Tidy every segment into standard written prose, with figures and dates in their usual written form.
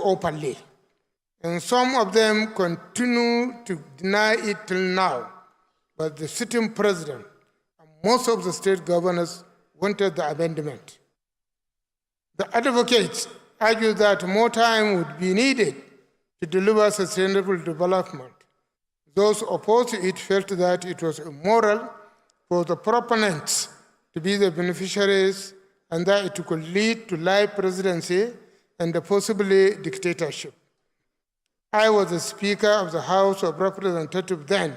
openly. And some of them continue to deny it till now. But the sitting president and most of the state governors wanted the amendment. The advocates argue that more time would be needed to deliver sustainable development. Those opposed to it felt that it was immoral for the proponents to be the beneficiaries and that it could lead to life presidency and possibly dictatorship. I was the Speaker of the House of Representatives then,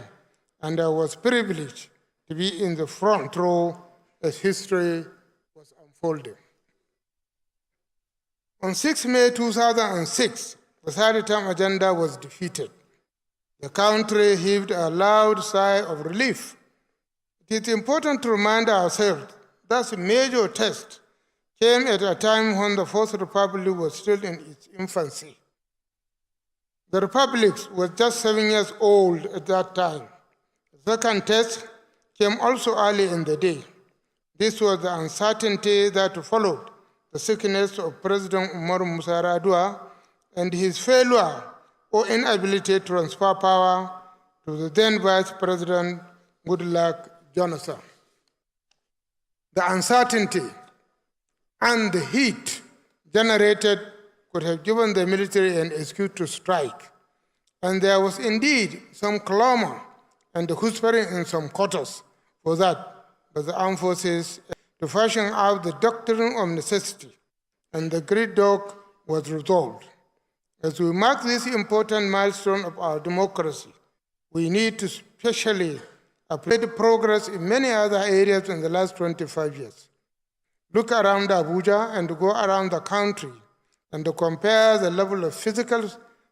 and I was privileged to be in the front row as history was unfolding. On 6 May 2006, the third-term agenda was defeated. The country heaved a loud sigh of relief. It is important to remind ourselves that a major test came at a time when the Fourth Republic was still in its infancy. The Republic was just 7 years old at that time. The second test came also early in the day. This was the uncertainty that followed the sickness of President Umar Musa Yar'Adua and his failure or inability to transfer power to the then Vice President Goodluck Jonathan. The uncertainty and the heat generated could have given the military an excuse to strike. And there was indeed some clamor and whispering in some quarters for that by the armed forces to fashion out the doctrine of necessity, and the great dog was resolved. As we mark this important milestone of our democracy, we need to specially appreciate progress in many other areas in the last 25 years. Look around Abuja and go around the country and compare the level of physical,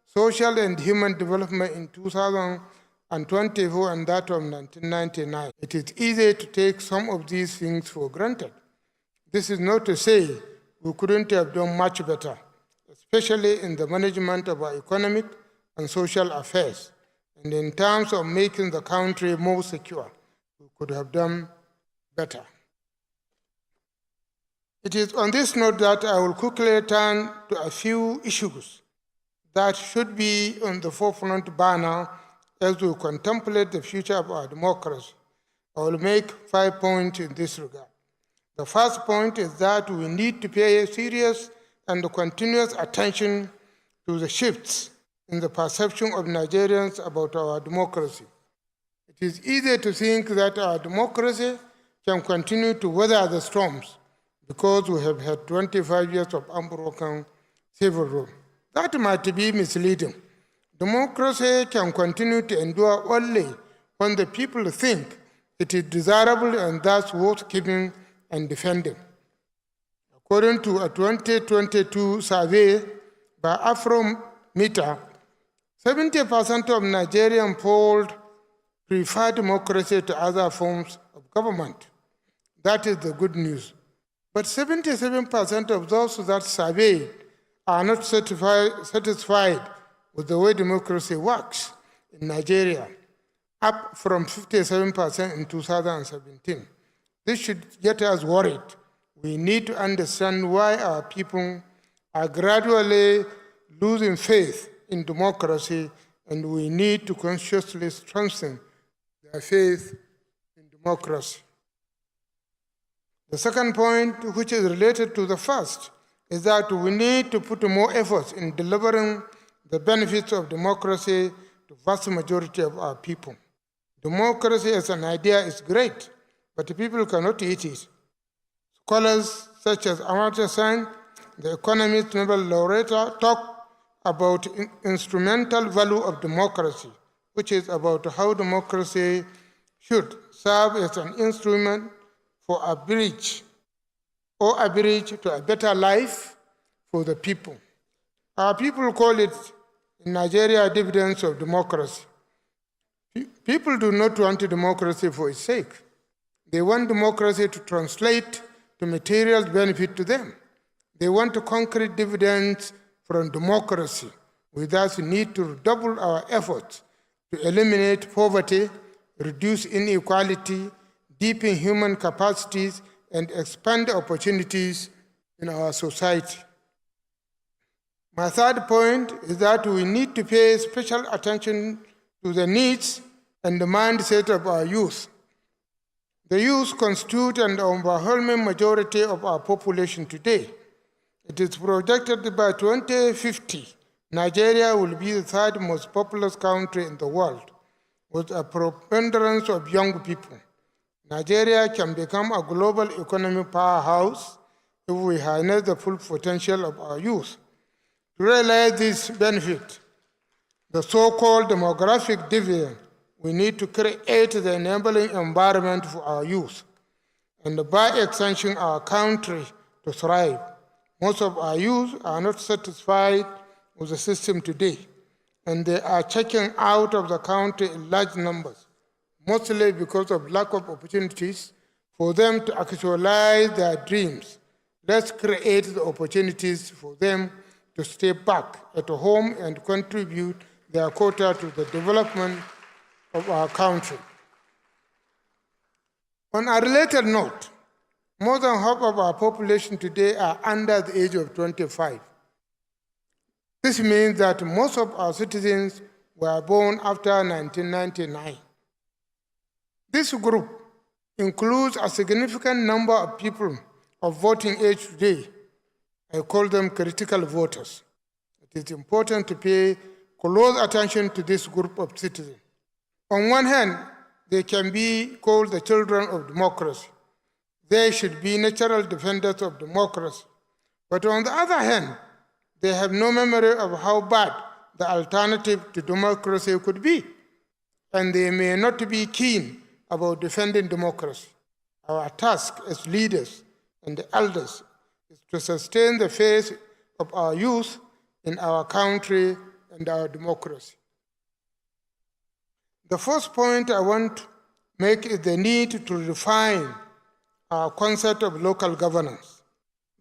social, and human development in 2024 and that of 1999. It is easy to take some of these things for granted. This is not to say we couldn't have done much better, especially in the management of our economic and social affairs, and in terms of making the country more secure. We could have done better. It is on this note that I will quickly turn to a few issues that should be on the forefront burner as we contemplate the future of our democracy. I will make 5 points in this regard. The first point is that we need to pay serious and continuous attention to the shifts in the perception of Nigerians about our democracy. It is easy to think that our democracy can continue to weather the storms because we have had 25 years of unbroken civil rule. That might be misleading. Democracy can continue to endure only when the people think it is desirable and thus worth keeping and defending. According to a 2022 survey by Afrometer, 70% of Nigerian polled prefer democracy to other forms of government. That is the good news. But 77% of those that surveyed are not satisfied with the way democracy works in Nigeria, up from 57% in 2017. This should get us worried. We need to understand why our people are gradually losing faith in democracy, and we need to consciously strengthen their faith in democracy. The second point, which is related to the first, is that we need to put more efforts in delivering the benefits of democracy to the vast majority of our people. Democracy as an idea is great, but people cannot eat it. Scholars such as Amartya Sen, the economist Nobel laureate, talk about instrumental value of democracy, which is about how democracy should serve as an instrument for a bridge to a better life for the people. Our people call it in Nigeria dividends of democracy. People do not want democracy for its sake. They want democracy to translate to material benefit to them. They want concrete dividends from democracy. We thus need to redouble our efforts to eliminate poverty, reduce inequality, deepen human capacities, and expand opportunities in our society. My third point is that we need to pay special attention to the needs and the mindset of our youth. The youth constitute an overwhelming majority of our population today. It is projected that by 2050, Nigeria will be the third most populous country in the world, with a preponderance of young people. Nigeria can become a global economic powerhouse if we harness the full potential of our youth. To realize this benefit, the so-called demographic dividend, we need to create the enabling environment for our youth, and by extension, our country to thrive. Most of our youth are not satisfied with the system today, and they are checking out of the country in large numbers, mostly because of lack of opportunities for them to actualize their dreams. Let's create the opportunities for them to stay back at home and contribute their quota to the development of our country. On a related note, more than half of our population today are under the age of 25. This means that most of our citizens were born after 1999. This group includes a significant number of people of voting age today. I call them critical voters. It is important to pay close attention to this group of citizens. On one hand, they can be called the children of democracy. They should be natural defenders of democracy. But on the other hand, they have no memory of how bad the alternative to democracy could be, and they may not be keen about defending democracy. Our task as leaders and elders is to sustain the faith of our youth in our country and our democracy. The first point I want to make is the need to refine our concept of local governance.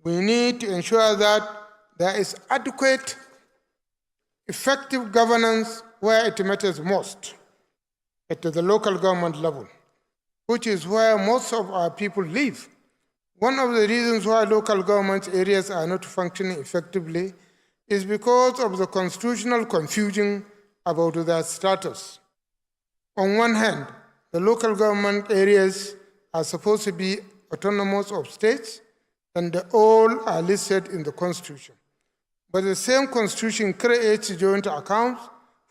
We need to ensure that there is adequate, effective governance where it matters most, at the local government level, which is where most of our people live. One of the reasons why local government areas are not functioning effectively is because of the constitutional confusion about their status. On one hand, the local government areas are supposed to be autonomous of states, and all are listed in the Constitution. But the same Constitution creates joint accounts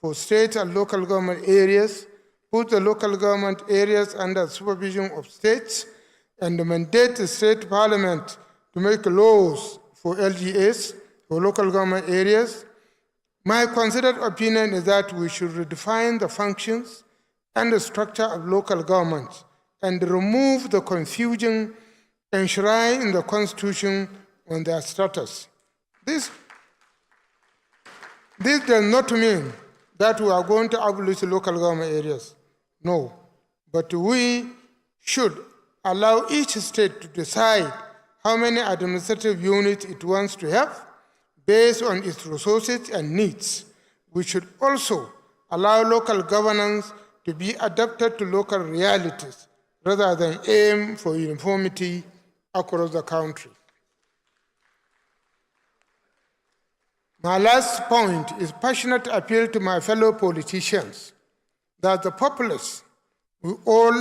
for state and local government areas, put the local government areas under supervision of states, and mandate the state parliament to make laws for LGAs, for local government areas. My considered opinion is that we should redefine the functions and the structure of local government and remove the confusion enshrined in the Constitution on their status. This does not mean that we are going to abolish local government areas. No, but we should allow each state to decide how many administrative units it wants to have based on its resources and needs. We should also allow local governance to be adapted to local realities rather than aim for uniformity across the country. My last point is passionate appeal to my fellow politicians that the populace, we all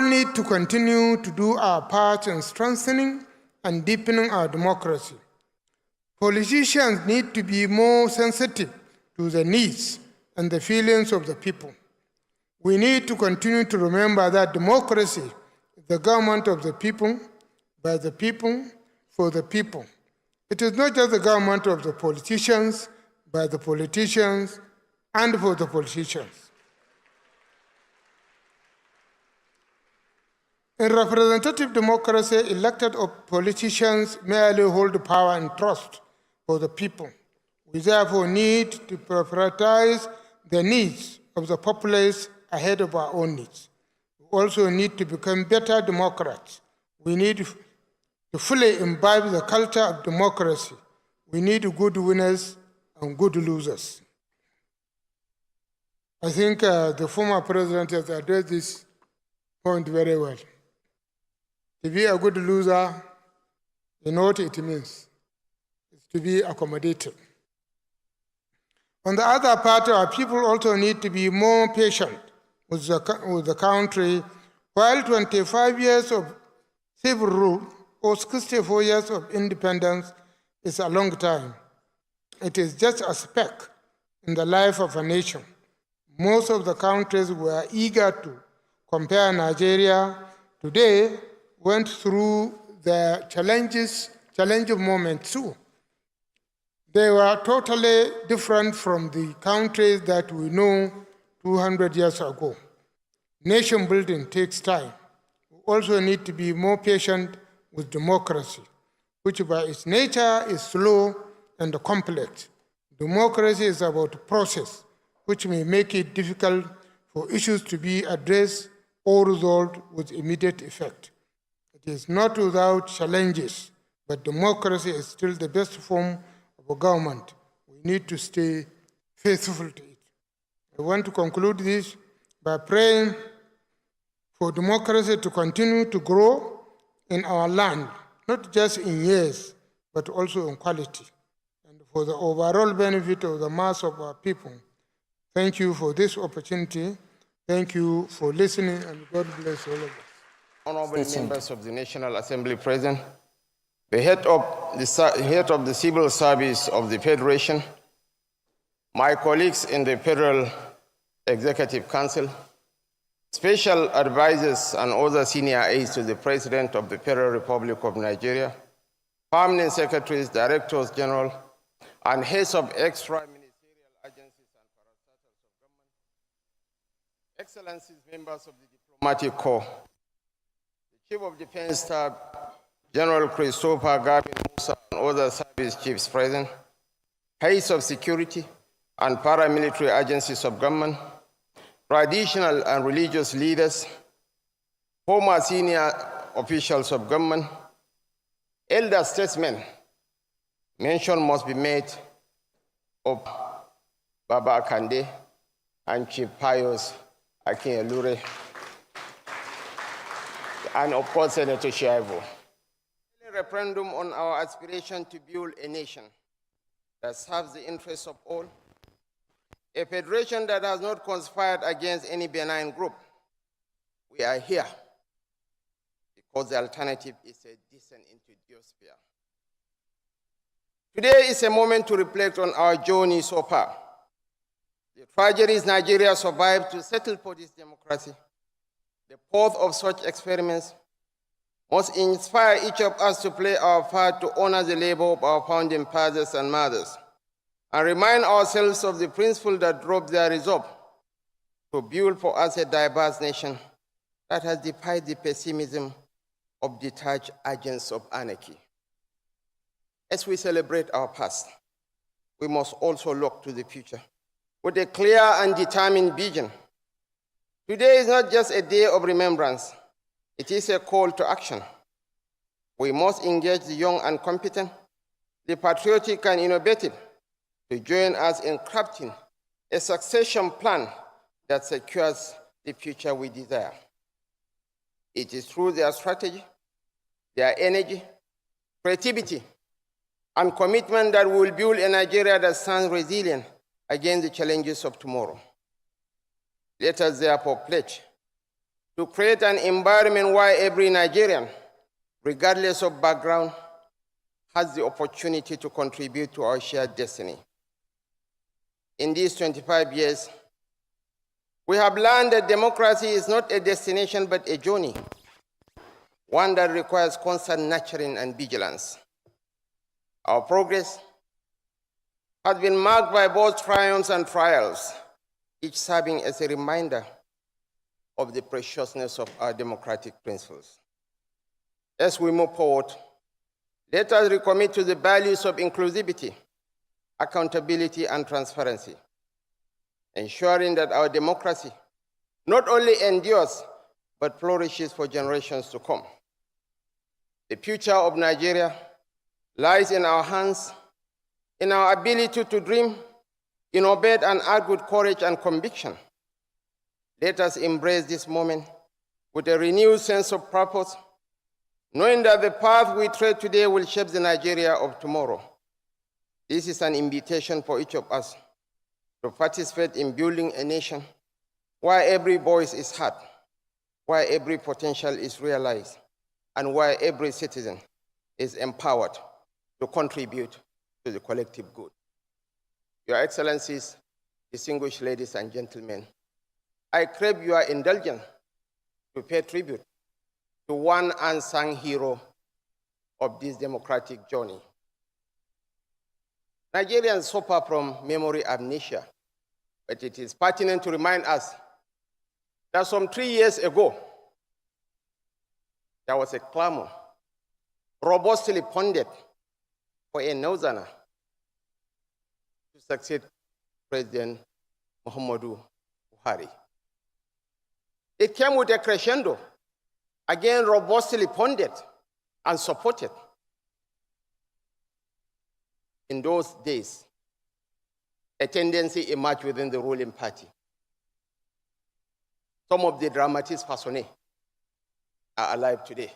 need to continue to do our part in strengthening and deepening our democracy. Politicians need to be more sensitive to the needs and the feelings of the people. We need to continue to remember that democracy is the government of the people, by the people, for the people. It is not just the government of the politicians, by the politicians, and for the politicians. In representative democracy, elected politicians merely hold power and trust for the people. We therefore need to prioritize the needs of the populace ahead of our own needs. We also need to become better democrats. We need to fully imbibe the culture of democracy. We need good winners and good losers. I think the former president has addressed this point very well. To be a good loser, you know what it means. to be accommodated. On the other part, our people also need to be more patient with the country. While 25 years of civil rule or 64 years of independence is a long time, it is just a speck in the life of a nation. Most of the countries were eager to compare Nigeria today, went through the challenging moments too. They were totally different from the countries that we know 200 years ago. Nation building takes time. We also need to be more patient with democracy, which by its nature is slow and complex. Democracy is about process, which may make it difficult for issues to be addressed or resolved with immediate effect. It is not without challenges, but democracy is still the best form of a government. We need to stay faithful to it. I want to conclude this by praying for democracy to continue to grow in our land, not just in years, but also in quality, and for the overall benefit of the mass of our people. Thank you for this opportunity. Thank you for listening, and God bless all of us. Honorable members of the National Assembly present, the head of the civil service of the Federation, my colleagues in the Federal Executive Council, special advisors and other senior aides to the President of the Federal Republic of Nigeria, permanent secretaries, directors general, and heads of extra-ministerial agencies and parastatals of government, excellencies, members of the diplomatic corps, the Chief of Defense Staff, General Christopher Gavin Musa, and other service chiefs present, heads of security and paramilitary agencies of government, traditional and religious leaders, former senior officials of government, elder statesmen. Mention must be made of Baba Akande and Chief Pius Akinelure, and of course Senator Shaivo. A referendum on our aspiration to build a nation that serves the interests of all, a federation that has not conspired against any benign group. We are here because the alternative is a descent into diosphere. Today is a moment to reflect on our journey so far. The tragedies Nigeria survived to settle for this democracy, the fourth of such experiments, must inspire each of us to play our part to honor the labor of our founding fathers and mothers, and remind ourselves of the principle that drove their resolve to build for us a diverse nation that has defied the pessimism of detached agents of anarchy. As we celebrate our past, we must also look to the future with a clear and determined vision. Today is not just a day of remembrance, it is a call to action. We must engage the young and competent, the patriotic and innovative, to join us in crafting a succession plan that secures the future we desire. It is through their strategy, their energy, creativity, and commitment that we will build a Nigeria that stands resilient against the challenges of tomorrow. Let us therefore pledge to create an environment where every Nigerian, regardless of background, has the opportunity to contribute to our shared destiny. In these 25 years, we have learned that democracy is not a destination but a journey, one that requires constant nurturing and vigilance. Our progress has been marked by both triumphs and trials, each serving as a reminder of the preciousness of our democratic principles. As we move forward, let us recommit to the values of inclusivity, accountability, and transparency, ensuring that our democracy not only endures, but flourishes for generations to come. The future of Nigeria lies in our hands, in our ability to dream, innovate, and act with courage and conviction. Let us embrace this moment with a renewed sense of purpose, knowing that the path we tread today will shape the Nigeria of tomorrow. This is an invitation for each of us to participate in building a nation where every voice is heard, where every potential is realized, and where every citizen is empowered to contribute to the collective good. Your Excellencies, distinguished ladies and gentlemen, I crave your indulgence to pay tribute to one unsung hero of this democratic journey. Nigerians suffer from memory amnesia, but it is pertinent to remind us that some 3 years ago, there was a clamor robustly funded for a northerner to succeed President Muhammadu Buhari. It came with a crescendo, again robustly funded and supported. In those days, a tendency emerged within the ruling party. Some of the dramatis personae are alive today.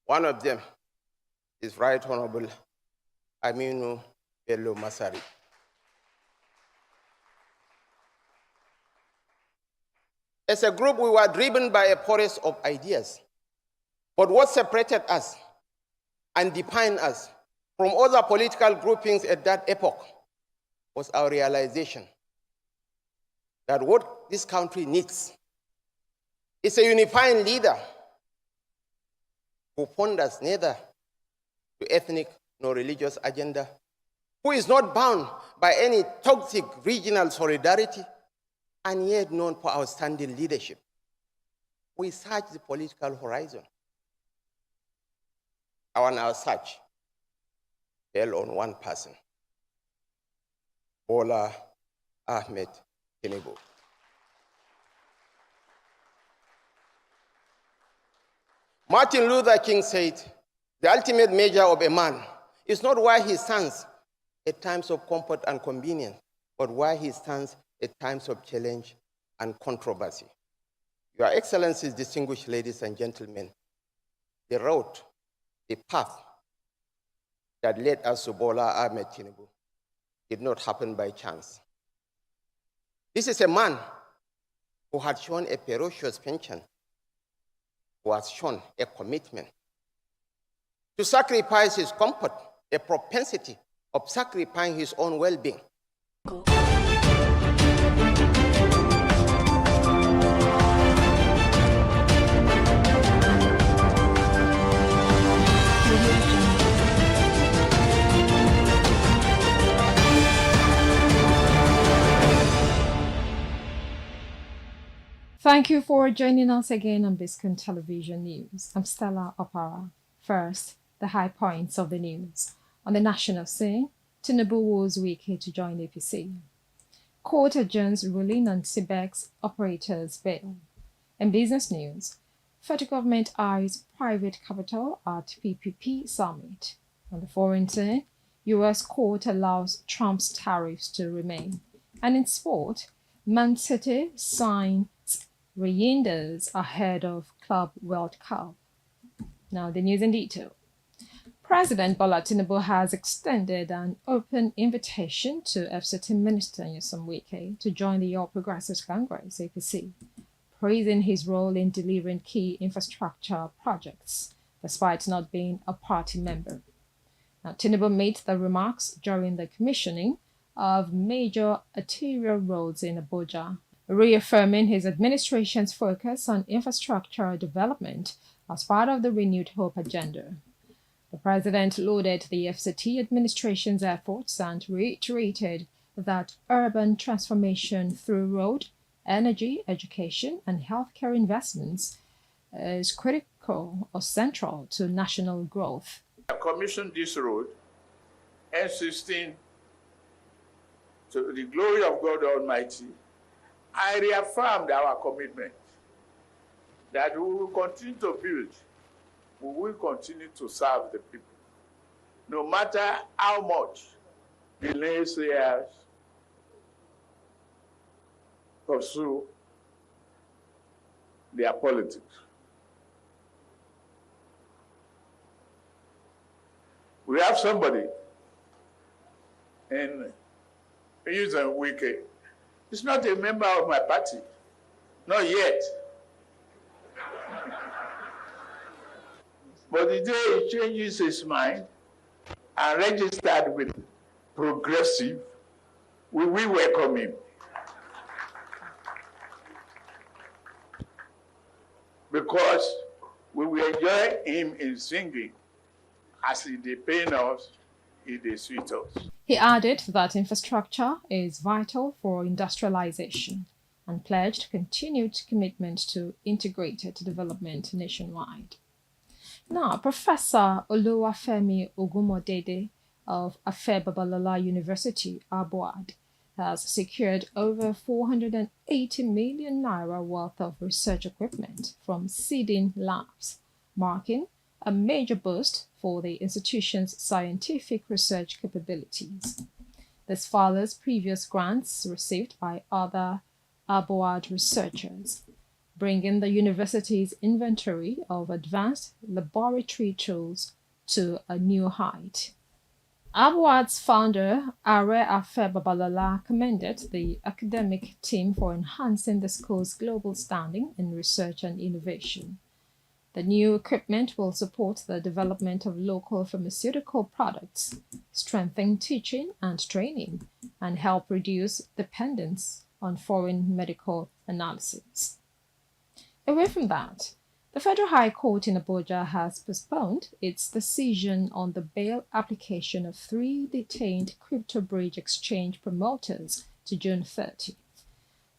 One of them is Right Honorable Aminu Bello Masari. As a group, we were driven by a forest of ideas. But what separated us and defined us from other political groupings at that epoch was our realization that what this country needs is a unifying leader who ponders neither to ethnic nor religious agenda, who is not bound by any toxic regional solidarity, and yet known for outstanding leadership. We search the political horizon. Our search fell on one person, Bola Ahmed Tinubu. Martin Luther King said, the ultimate measure of a man is not where he stands at times of comfort and convenience, but where he stands at times of challenge and controversy. Your Excellencies, distinguished ladies and gentlemen, the road, the path that led us to Bola Ahmed Tinubu did not happen by chance. This is a man who had shown a ferocious penchant, who has shown a commitment to sacrifice his comfort, a propensity of sacrificing his own well-being. Thank you for joining us again on Biscon Television News. I'm Stella Opara. First, the high points of the news. On the national scene, Tinubu was weaker to join APC. Court adjourns ruling on CBEX operators' bail. In business news, federal government eyes private capital at PPP summit. On the foreign scene, U.S. court allows Trump's tariffs to remain. And in sport, Man City signs Reynders ahead of Club World Cup. Now the news in detail. President Bola Tinubu has extended an open invitation to FCT Minister Nyesom Wike to join the All Progressives Congress (APC), praising his role in delivering key infrastructure projects, despite not being a party member. Now, Tinubu made the remarks during the commissioning of major arterial roads in Abuja, reaffirming his administration's focus on infrastructure development as part of the Renewed Hope agenda. The president lauded the FCT administration's efforts and reiterated that urban transformation through road, energy, education, and healthcare investments is critical or central to national growth. I commissioned this road, insisting to the glory of God Almighty. I reaffirmed our commitment that we will continue to build, we will continue to serve the people, no matter how much the naysayers pursue their politics. We have somebody in using Wiki. He's not a member of my party. Not yet. But the day he changes his mind and registered with Progressive, we welcome him. Because we will enjoy him in singing as he dey pain us, he dey sweet us. He added that infrastructure is vital for industrialization and pledged continued commitment to integrated development nationwide. Now, Professor Oluwafemi Ogumodede of Afe Babalola University, Abuad, has secured over 480 million naira worth of research equipment from Seeding Labs, marking a major boost for the institution's scientific research capabilities. This follows previous grants received by other Abuad researchers, bringing the university's inventory of advanced laboratory tools to a new height. Abuad's founder, Are Afe Babalola, commended the academic team for enhancing the school's global standing in research and innovation. The new equipment will support the development of local pharmaceutical products, strengthen teaching and training, and help reduce dependence on foreign medical analysis. Away from that, the Federal High Court in Abuja has postponed its decision on the bail application of 3 detained crypto bridge exchange promoters to June 30th.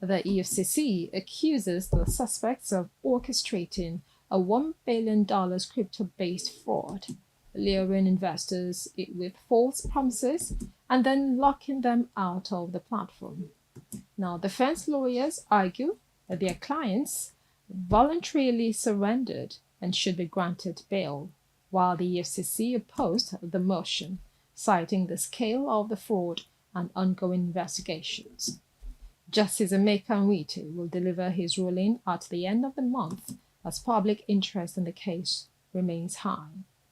The EFCC accuses the suspects of orchestrating a $1 billion crypto-based fraud, luring investors with false promises and then locking them out of the platform. Now, defense lawyers argue that their clients voluntarily surrendered and should be granted bail, while the EFCC opposed the motion, citing the scale of the fraud and ongoing investigations. Justice Emeka Nwite will deliver his ruling at the end of the month as public interest in the case remains high.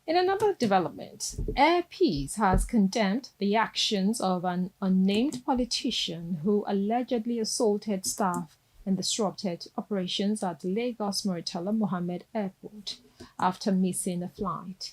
In another development, Air Peace has condemned the actions of an unnamed politician who allegedly assaulted staff and disrupted operations at Lagos Murtala Mohammed Airport after missing a flight.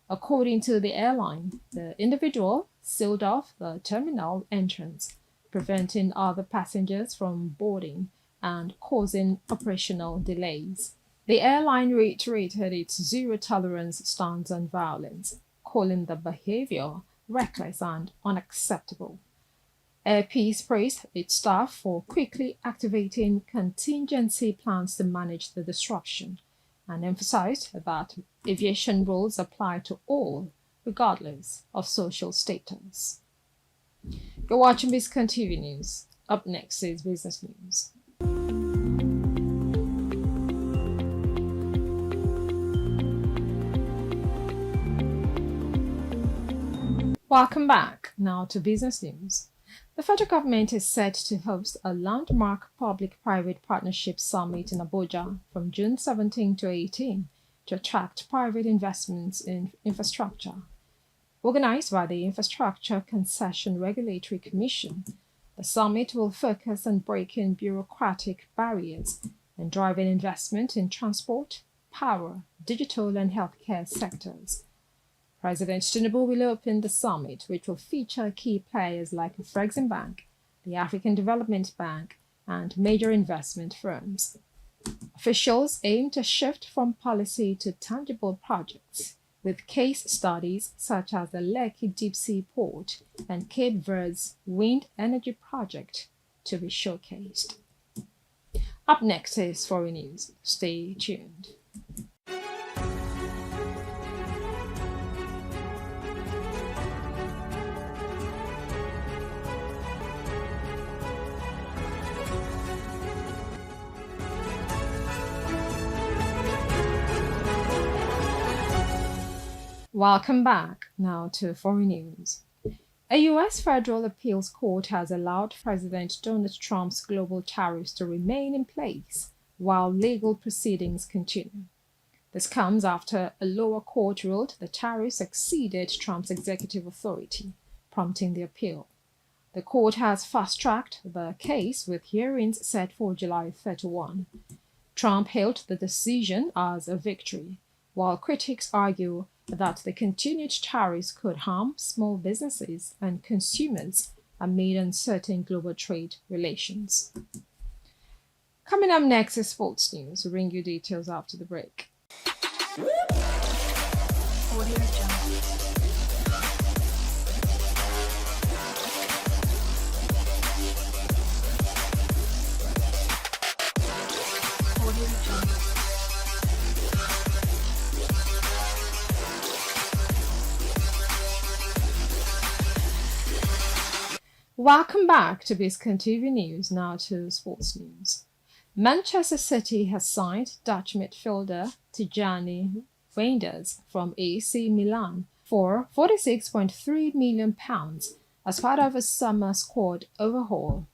According to the airline, the individual sealed off the terminal entrance, preventing other passengers from boarding and causing operational delays. The airline reiterated its zero-tolerance stance on violence, calling the behavior reckless and unacceptable. Air Peace praised its staff for quickly activating contingency plans to manage the disruption and emphasized that aviation rules apply to all, regardless of social status. You're watching Biscon TV News. Up next is Business News. Welcome back now to Business News. The federal government is set to host a landmark public-private partnership summit in Abuja from June 17 to 18 to attract private investments in infrastructure. Organized by the Infrastructure Concession Regulatory Commission, the summit will focus on breaking bureaucratic barriers and driving investment in transport, power, digital, and healthcare sectors. President Tinubu will open the summit, which will feature key players like Afrexim Bank, the African Development Bank, and major investment firms. Officials aim to shift from policy to tangible projects, with case studies such as the Lekki Deep Sea Port and Cape Verde's wind energy project to be showcased. Up next is Foreign News. Stay tuned. Welcome back now to Foreign News. A U.S. federal appeals court has allowed President Donald Trump's global tariffs to remain in place while legal proceedings continue. This comes after a lower court ruled the tariffs exceeded Trump's executive authority, prompting the appeal. The court has fast-tracked the case with hearings set for July 31. Trump hailed the decision as a victory, while critics argue that the continued tariffs could harm small businesses and consumers amid uncertain global trade relations. Coming up next is sports news. We'll bring you details after the break. Welcome back to Biscon TV News. Now to sports news. Manchester City has signed Dutch midfielder Tijjani Reinders from AC Milan for £46.3 million as part of a summer squad overhaul.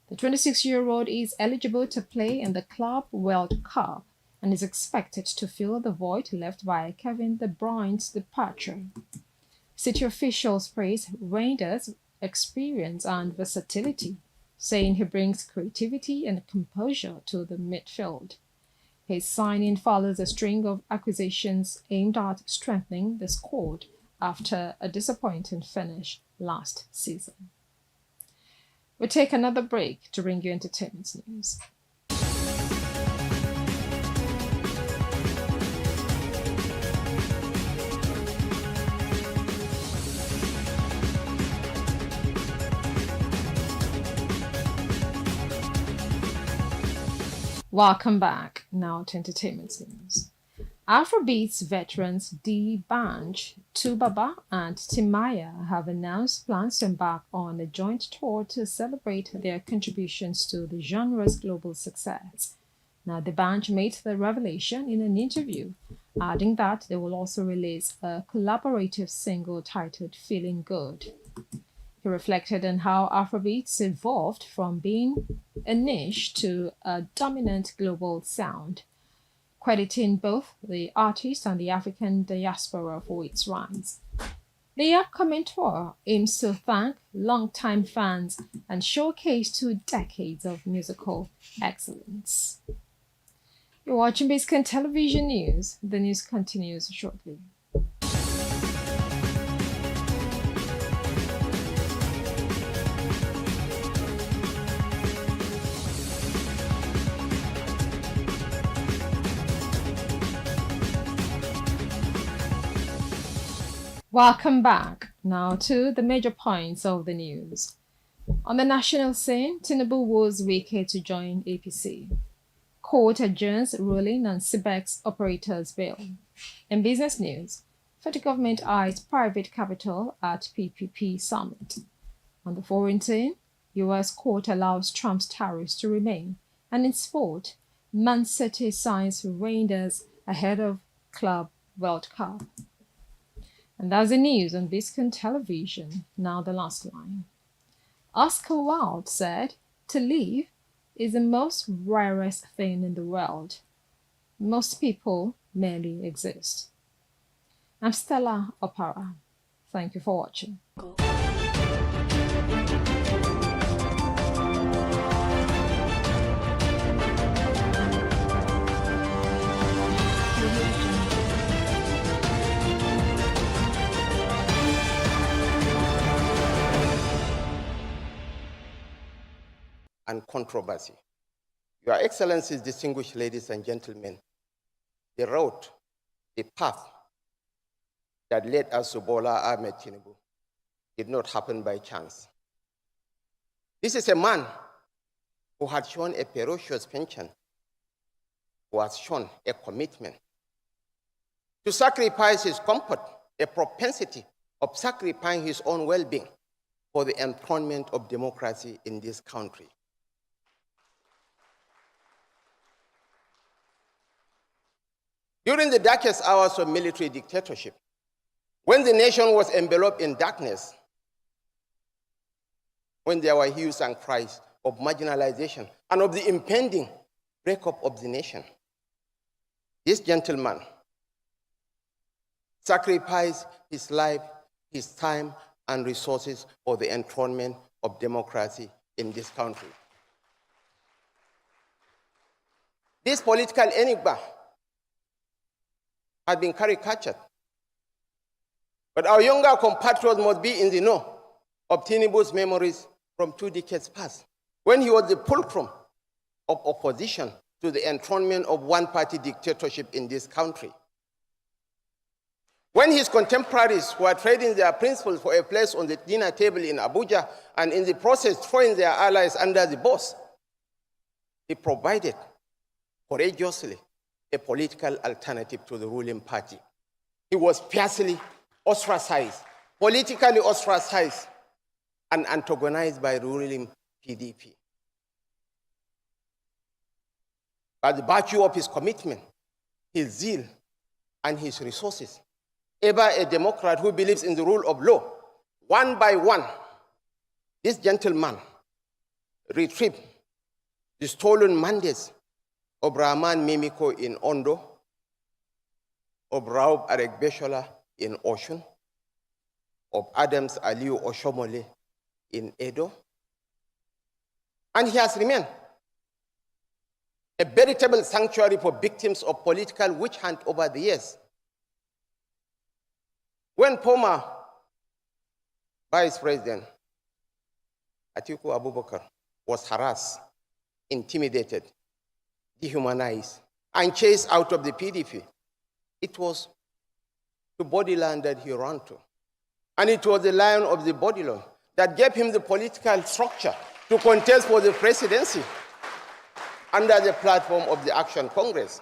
The 26-year-old is eligible to play in the Club World Cup and is expected to fill the void left by Kevin De Bruyne's departure. City officials praise Reinders' experience and versatility, saying he brings creativity and composure to the midfield. His signing follows a string of acquisitions aimed at strengthening the squad after a disappointing finish last season. We'll take another break to bring you entertainment news. Welcome back. Now to entertainment news. Afrobeats veterans D. Banj, Tubaba, and Timaya have announced plans to embark on a joint tour to celebrate their contributions to the genre's global success. Now, the Banj made the revelation in an interview, adding that they will also release a collaborative single titled Feeling Good. He reflected on how Afrobeats evolved from being a niche to a dominant global sound, crediting both the artist and the African diaspora for its rise. The upcoming tour aims to thank longtime fans and showcase 2 decades of musical excellence. You're watching Biscon Television News. The news continues shortly. Welcome back. Now to the major points of the news. On the national scene, Tinubu woos Wike to join APC. Court adjourns ruling on CBEC's operators bill. In business news, federal government eyes private capital at PPP summit. On the foreign scene, US court allows Trump's tariffs to remain. And in sport, Man City signs Reinders ahead of Club World Cup. And that's the news on Biscon Television. Now the last line. Oscar Wilde said, "To live is the most rarest thing in the world. Most people merely exist." I'm Stella Opara. Thank you for watching. And controversy. Your Excellencies, distinguished ladies and gentlemen, the road, the path that led us to Bola Ahmed Tinubu did not happen by chance. This is a man who had shown a ferocious penchant, who has shown a commitment to sacrifice his comfort, a propensity of sacrificing his own well-being for the enthronement of democracy in this country. During the darkest hours of military dictatorship, when the nation was enveloped in darkness, when there were hues and cries of marginalization and of the impending breakup of the nation, this gentleman sacrificed his life, his time, and resources for the enthronement of democracy in this country. This political enigma has been caricatured, but our younger compatriots must be in the know of Tinubu's memories from 2 decades past, when he was the fulcrum of opposition to the enthronement of one-party dictatorship in this country. When his contemporaries were trading their principles for a place on the dinner table in Abuja and in the process throwing their allies under the bus, he provided courageously a political alternative to the ruling party. He was fiercely ostracized, politically ostracized, and antagonized by the ruling PDP. By the virtue of his commitment, his zeal, and his resources, ever a Democrat who believes in the rule of law, one by one, this gentleman retrieved the stolen mandates of Rahman Mimiko in Ondo, of Raub Aregbeshola in Oshun, of Adams Aliu Oshomole in Edo, and he has remained a veritable sanctuary for victims of political witch hunt over the years. When former Vice President Atiku Abubakar was harassed, intimidated, dehumanized, and chased out of the PDP, it was to Bodyland that he ran to. And it was the lion of the Bodyland that gave him the political structure to contest for the presidency under the platform of the Action Congress.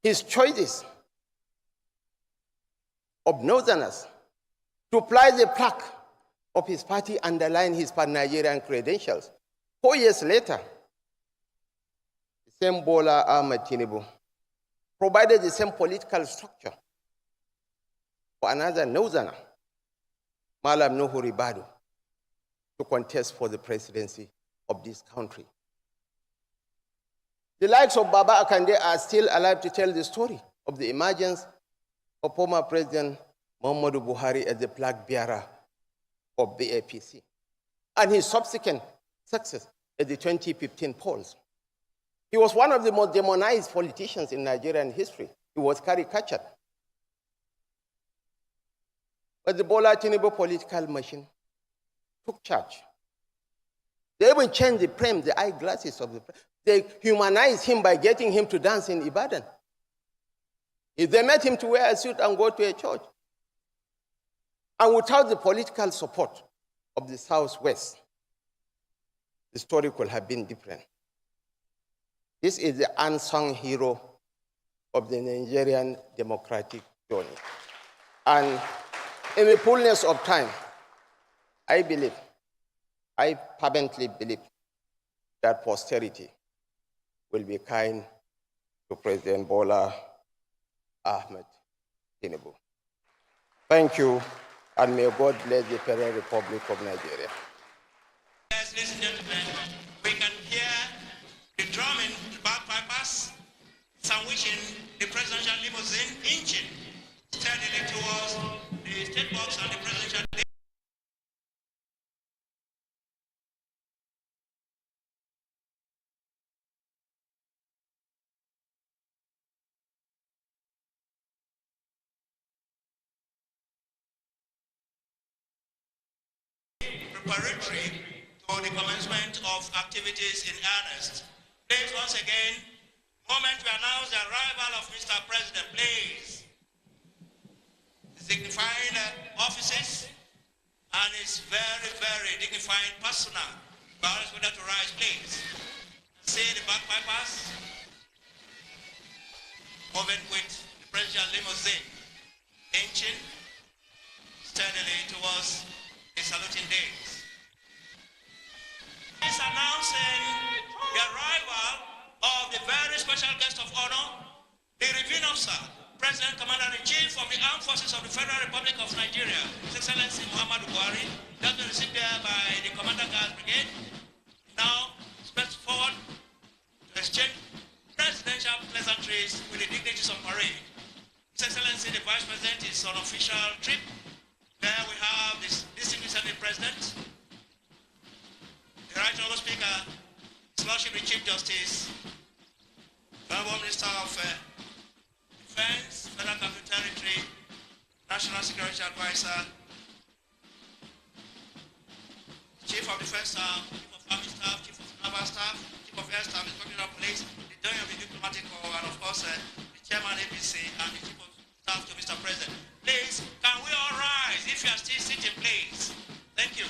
His choices of Northerners to fly the flag of his party underline his pan-Nigerian credentials. 4 years later, the same Bola Ahmed Tinubu provided the same political structure for another Northerner, Malam Nuhu Ribadu, to contest for the presidency of this country. The likes of Baba Akande are still alive to tell the story of the emergence of former President Muhammadu Buhari as the flag bearer of the APC, and his subsequent success at the 2015 polls. He was one of the most demonized politicians in Nigerian history. He was caricatured. But the Bola Tinubu political machine took charge. They even changed the frame, the eyeglasses of the frame. They humanized him by getting him to dance in Ibadan. If they met him to wear a suit and go to a church. And without the political support of the Southwest, the story could have been different. This is the unsung hero of the Nigerian democratic journey. And in the fullness of time, I fervently believe that posterity will be kind to President Bola Ahmed Tinubu. Thank you, and may God bless the Federal Republic of Nigeria. Yes, ladies and gentlemen, we can hear the drumming, the bagpipers, sandwiching the presidential limousine inching steadily towards the state box and the presidential. Preparatory to the commencement of activities in earnest. Please, once again, moment to announce the arrival of Mr. President, please. Signifying offices and his very, very dignified personnel. Bows with that to rise, please. See the bagpipers moving with the presidential limousine, inching steadily towards the saluting days. He's announcing the arrival of the very special guest of honor, the Revenue Officer, President Commander-in-Chief of the Armed Forces of the Federal Republic of Nigeria, His Excellency Muhammadu Buhari, that's been received there by the Commander Guard Brigade. Now, steps forward to exchange presidential pleasantries with the dignitaries of parade. His Excellency the Vice President is on official trip. There we have Lordship, the Chief Justice, Honorable Minister of Defense, Federal Capital Territory, National Security Advisor, Chief of Defense Staff, Chief of Army Staff, Chief of Naval Staff, Chief of Air Staff, Inspector of Police, the Director of the Diplomatic Corps, and of course, the Chairman APC, and the Chief of Staff to Mr. President. Please, can we all rise if you are still sitting, please? Thank you.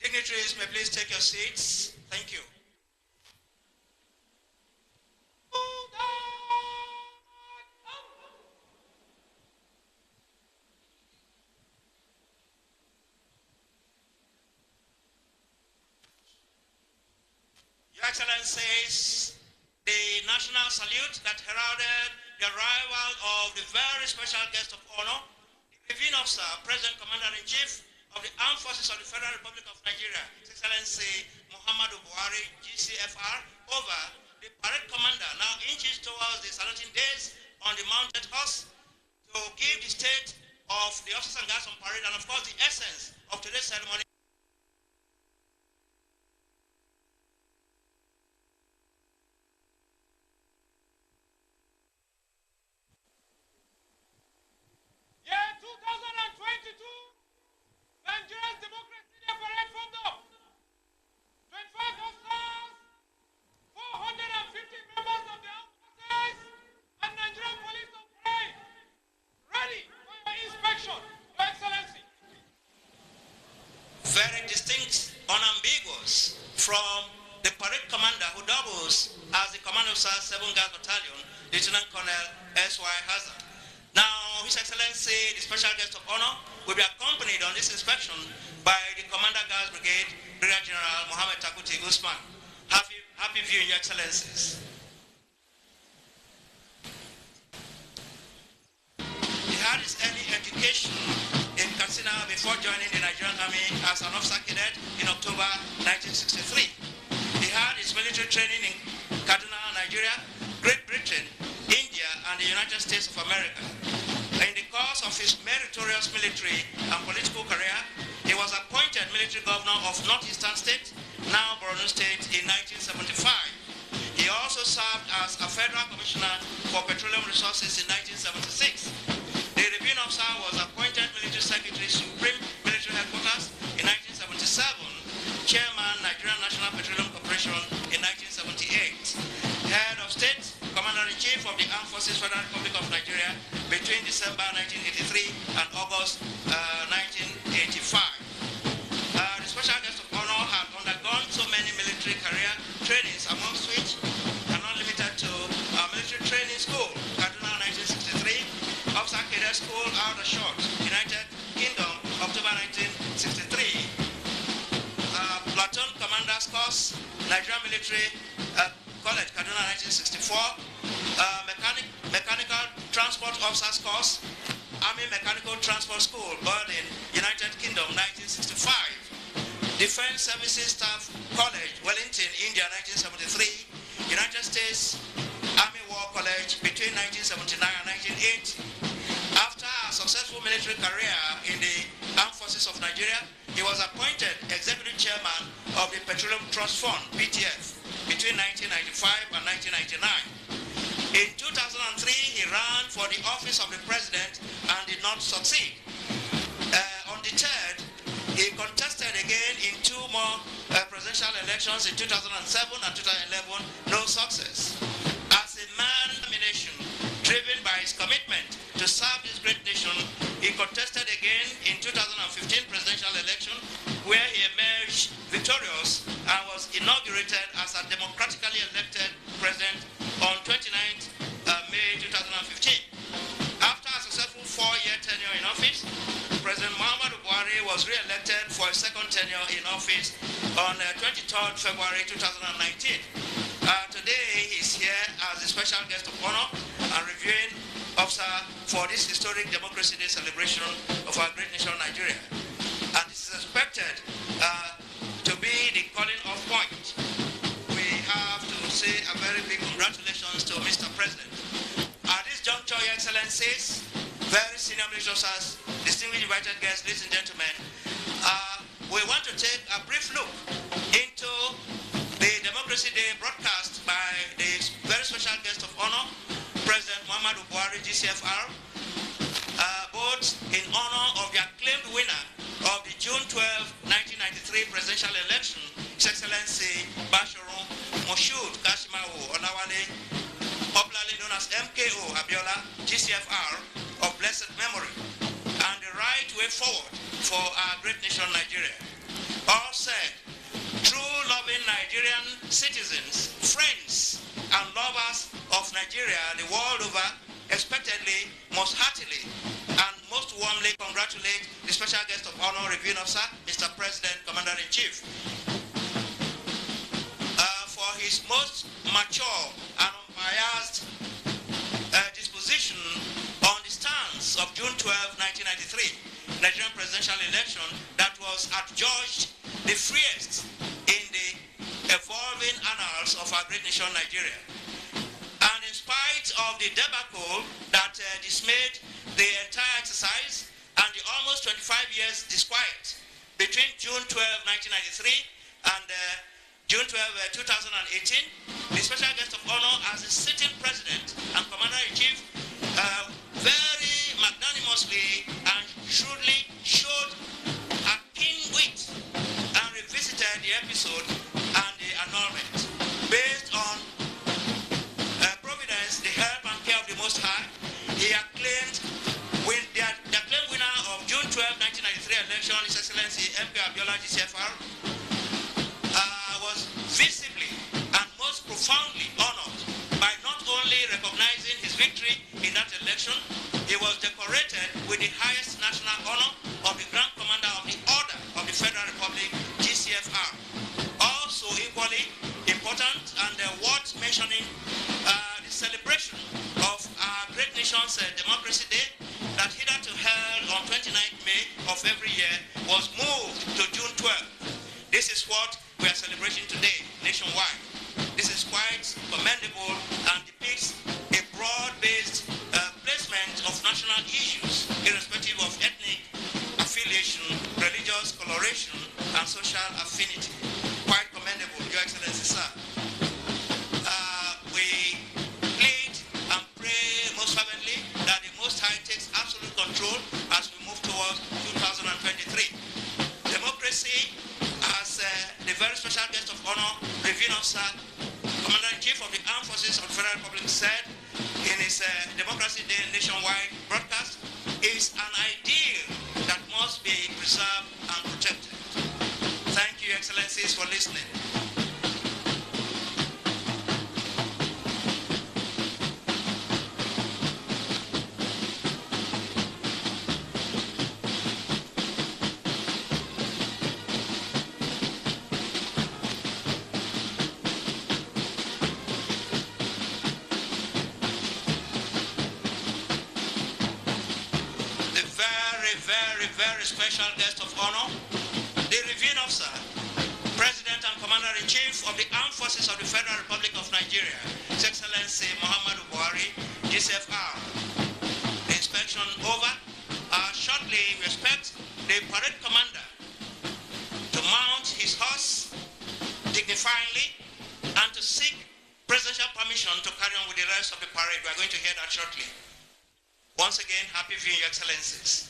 Dignitaries, may please take your seats. Thank you. Your Excellencies, the national salute that heralded the arrival of the very special guest of honor, the Reviewing Officer, President Commander-in-Chief of the Armed Forces of the Federal Republic of Nigeria, His Excellency Muhammadu Buhari, GCFR, over the parade commander now inches towards the saluting days on the mounted horse to give the state of the officers and guards on parade and of course the essence of today's ceremony. Nigeria's democracy parade formed up. 25 officers, 450 members of the armed forces, and Nigerian police on parade. Ready for your inspection, Your Excellency. Very distinct, unambiguous from the parade commander who doubles as the Command Officer 7 Guard Battalion, Lieutenant Colonel S.Y. Hazard. Now, His Excellency, the special guest of honor, will be accompanied on this inspection by the Commander Guards Brigade, Brigadier General Mohammed Takuti Usman. Happy viewing, Your Excellencies. He had his early education in Katsina before joining the Nigerian Army as an officer cadet in October 1963. He had his military training in Kaduna, Nigeria, Great Britain, India, and the United States of America. In the course of his meritorious military and political career, he was appointed military governor of Northeastern State, now Borno State, in 1975. He also served as a federal commissioner for petroleum resources in 1976. The reviewing officer was appointed military secretary, Supreme Military Headquarters in 1977, chairman, Nigerian National Petroleum Corporation in 1978, head of state, Commander-in-Chief of the Armed Forces Federal Republic of Nigeria between December 1983 and August 1985. The special guest of honor had undergone so many military career trainings, amongst which are not limited to Military Training School, Kaduna 1963, Nigerian Military College, Kaduna, 1964. Mechanical Transport Officers Course, Army Mechanical Transport School, Berlin, United Kingdom, 1965. Defense Services Staff College, Wellington, India, 1973. United States Army War College between 1979 and 1980. After a successful military career in the Armed Forces of Nigeria, he was appointed Executive Chairman of the Petroleum Trust Fund, PTF, between 1995 and 1999. In 2003, he ran for the office of the president and did not succeed. On the 3rd, he contested again in 2 more presidential elections in 2007 and 2011, no success. As a man nomination driven by his commitment to serve this great nation, he contested again in 2015 presidential election, where he emerged victorious and was inaugurated as a democratically elected president on 29th May 2015. After a successful 4-year tenure in office, President Muhammadu Buhari was re-elected for a second tenure in office on 23rd February 2019. Today, he's here as a special guest of honor and reviewing officer for this historic Democracy Day celebration of our great nation, Nigeria. And this is expected to be the calling off point. We have to say a very big congratulations to Mr. President. At this juncture, Your Excellencies, very senior military officers, distinguished invited guests, ladies and gentlemen, we want to take a brief look into the Democracy Day broadcast by the very special guest of honor, President Muhammadu Buhari, GCFR, both in honor of the acclaimed winner of the June 12, 1993 presidential election, His Excellency Basharu Moshood Kashimawo Olawale, popularly known as MKO Abiola, GCFR, of blessed memory, and the right way forward for our great nation, Nigeria. All said, true loving Nigerian citizens, friends, and lovers of Nigeria the world over expectedly, most heartily, and most warmly congratulate the special guest of honor, reviewing officer, Mr. President, Commander-in-Chief, for his most mature and unbiased disposition on the stance of June 12, 1993, Nigerian presidential election that was adjudged the freest in the evolving annals of our great nation, Nigeria. And in spite of the debacle that dismayed the entire exercise and the almost 25 years disquiet between June 12, 1993 and June 12, 2018, the special guest of honor as the sitting president and commander-in-chief very magnanimously and shrewdly showed a keen wit and revisited the episode and the annulment. Based on providence, the help and care of the Most High, he acclaimed the acclaimed winner of June 12, 1993 election, His Excellency MK Abiola, GCFR, was visibly and most profoundly honored by not only recognizing his victory in that election, he was decorated with the highest national honor of the Grand Commander of the Order of the Federal Republic, GCFR. Also equally important and worth mentioning, the celebration of our great nation's Democracy Day that hitherto held on 29th May of every year was moved to June 12. This is what we are celebrating today nationwide. This is quite commendable and depicts a broad-based placement of national issues irrespective of ethnic affiliation, religious coloration, and social affinity. Quite commendable, Your Excellency, sir. We plead and pray most fervently that the Most High takes absolute control as we move towards 2023. Democracy, as the very special guest of honor, reviewing officer, Commander-in-Chief of the Armed Forces of the Federal Republic said in his Democracy Day nationwide broadcast, is an ideal that must be preserved and protected. Thank you, Excellencies, for listening. very special guest of honor, the reviewing officer, President and Commander-in-Chief of the Armed Forces of the Federal Republic of Nigeria, His Excellency Muhammadu Buhari, GCFR. The inspection over. Shortly, we expect the parade commander to mount his horse dignifyingly and to seek presidential permission to carry on with the rest of the parade. We are going to hear that shortly. Once again, happy viewing, Your Excellencies.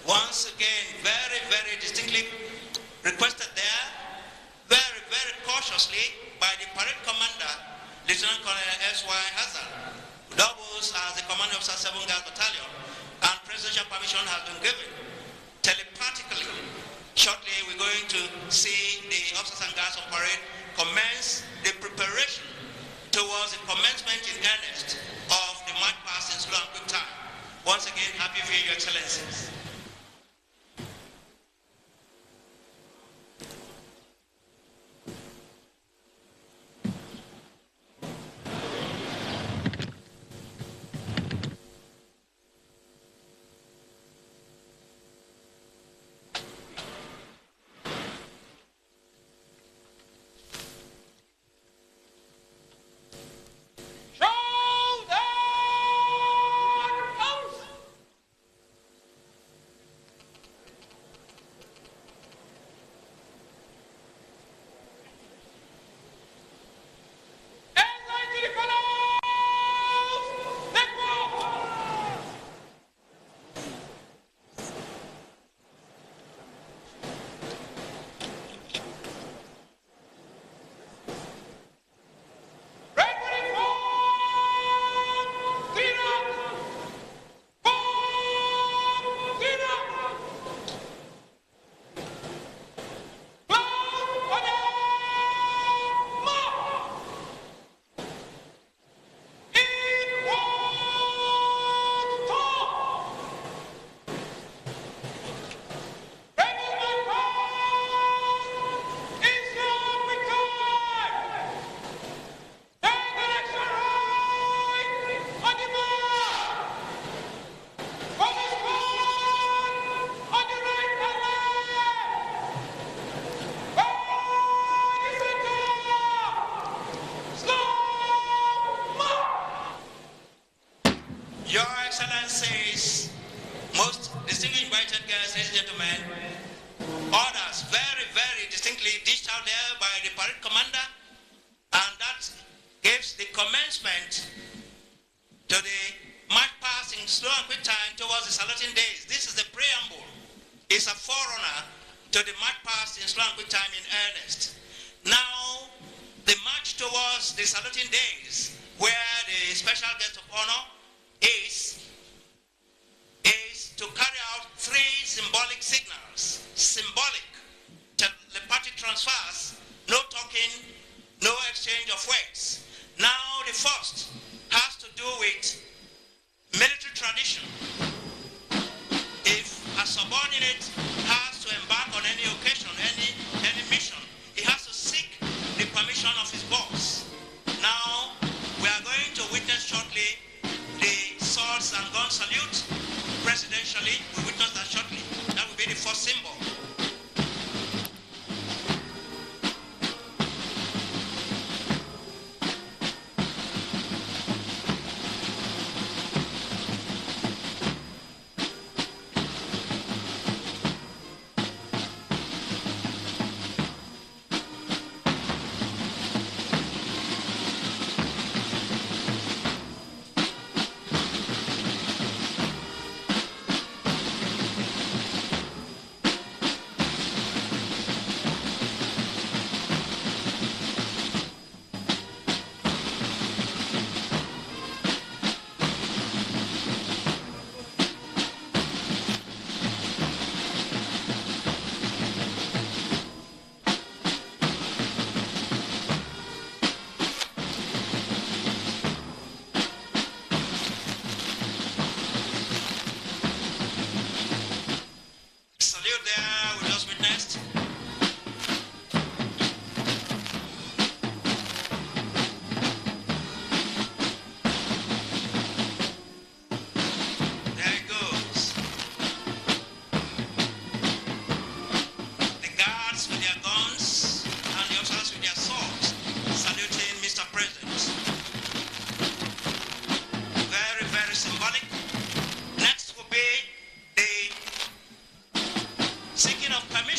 Once again, very, very distinctly requested there, very, very cautiously by the parade commander, Lieutenant Colonel S.Y. Hazard, who doubles as the commanding officer 7 Guard Battalion, and presidential permission has been given telepathically. Shortly, we're going to see the officers and guards of parade commence the preparation towards the commencement in earnest of the march past in slow and quick time. Once again, happy viewing, Your Excellencies. Your Excellencies, most distinguished invited guests, ladies and gentlemen, orders very, very distinctly dished out there by the parade commander, and that gives the commencement to the march past in slow and quick time towards the saluting days. This is the preamble. It's a forerunner to the march past in slow and quick time in earnest. Now, the march towards the saluting days, where the special guest of honor is to carry out 3 symbolic signals. Symbolic, telepathic transfers, no talking, no exchange of words. Now the first has to do with military tradition. If a subordinate has to embark on any occasion, any mission, he has to seek the permission of his boss. Now, we are going to witness shortly the swords and gun salute. Presidentially, we witness that shortly. That will be the first symbol.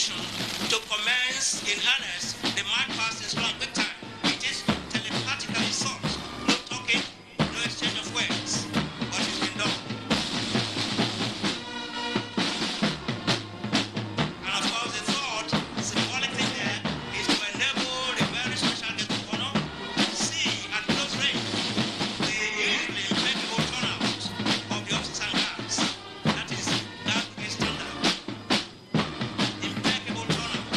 position to commence in earnest the march past in slow and quick time. It is telepathically sought. No talking, no exchange of words. What has been done. And of course, the third symbolic thing there is to enable the very special guest of honor see at close range the usually impeccable turnout of the officers and guards. That is that brigade standard. Impeccable turnout.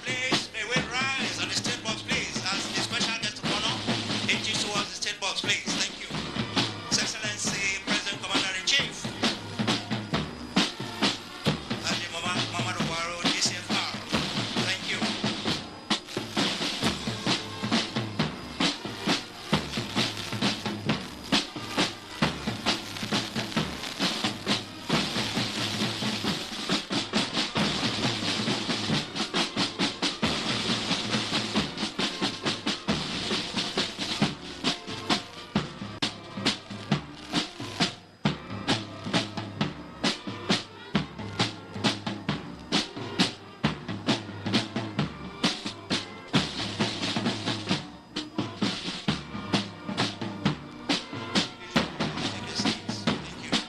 Please, may we rise on the state box, please, as the special guest of honor edges towards the state box, please. Thank you. His Excellency, President Commander-in-Chief, Haji Muhammadu Buhari, DCFR. Thank you. Take your seats. Thank you.